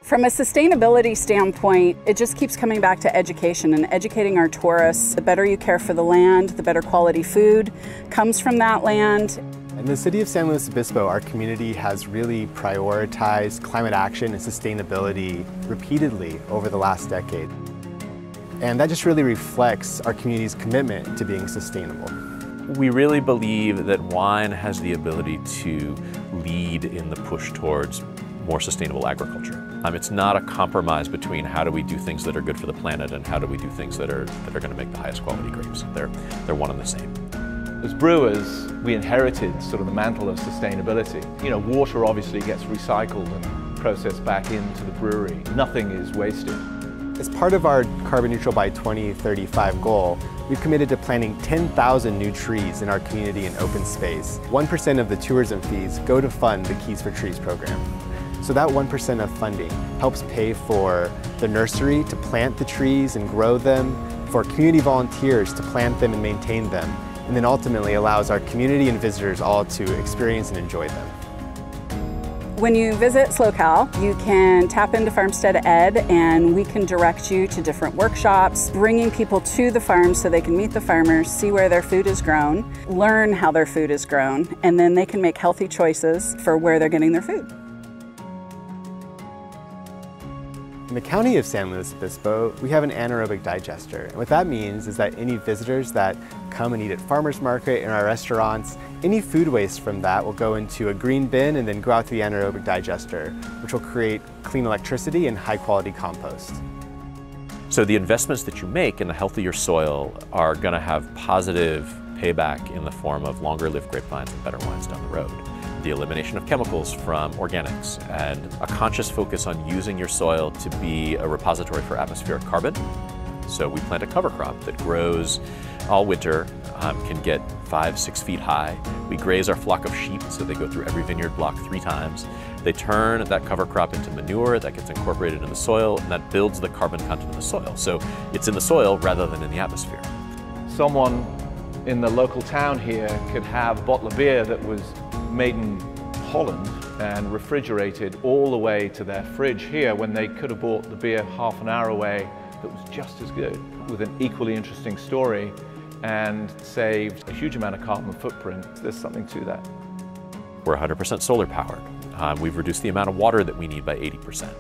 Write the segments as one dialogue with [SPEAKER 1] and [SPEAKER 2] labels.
[SPEAKER 1] From a sustainability standpoint, it just keeps coming back to education and educating our tourists. The better you care for the land, the better quality food comes from that land.
[SPEAKER 2] In the city of San Luis Obispo, our community has really prioritized climate action and sustainability repeatedly over the last decade. And that just really reflects our community's commitment to being sustainable.
[SPEAKER 3] We really believe that wine has the ability to lead in the push towards more sustainable agriculture. It's not a compromise between how do we do things that are good for the planet and how do we do things that are going to make the highest quality grapes. They're one and the same.
[SPEAKER 4] As brewers, we inherited sort of the mantle of sustainability. You know, water obviously gets recycled and processed back into the brewery. Nothing is wasted.
[SPEAKER 2] As part of our carbon neutral by 2035 goal, we've committed to planting 10,000 new trees in our community and open space. 1% of the tourism fees go to fund the Keys for Trees program. So that 1% of funding helps pay for the nursery to plant the trees and grow them, for community volunteers to plant them and maintain them, and then ultimately allows our community and visitors all to experience and enjoy them.
[SPEAKER 1] When you visit SLO, you can tap into Farmstead Ed and we can direct you to different workshops, bringing people to the farm so they can meet the farmers, see where their food is grown, learn how their food is grown, and then they can make healthy choices for where they're getting their food.
[SPEAKER 2] In the county of San Luis Obispo, we have an anaerobic digester. And what that means is that any visitors that come and eat at farmers market and our restaurants, any food waste from that will go into a green bin and then go out to the anaerobic digester, which will create clean electricity and high quality compost.
[SPEAKER 3] So the investments that you make in a healthier soil are going to have positive payback in the form of longer lived grapevines and better wines down the road. The elimination of chemicals from organics and a conscious focus on using your soil to be a repository for atmospheric carbon. So we plant a cover crop that grows all winter, can get 5-6 feet high. We graze our flock of sheep, so they go through every vineyard block 3 times. They turn that cover crop into manure that gets incorporated in the soil, and that builds the carbon content of the soil. So it's in the soil rather than in the atmosphere.
[SPEAKER 4] Someone in the local town here could have a bottle of beer that was made in Holland and refrigerated all the way to their fridge here when they could have bought the beer half an hour away that was just as good with an equally interesting story and saved a huge amount of carbon footprint. There's something to that.
[SPEAKER 3] We're 100% solar powered. We've reduced the amount of water that we need by 80%.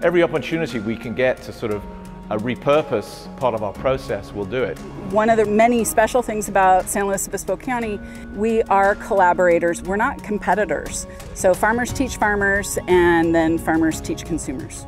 [SPEAKER 4] Every opportunity we can get to sort of repurpose part of our process, we'll do it.
[SPEAKER 1] One of the many special things about San Luis Obispo County, we are collaborators. We're not competitors. So farmers teach farmers and then farmers teach consumers.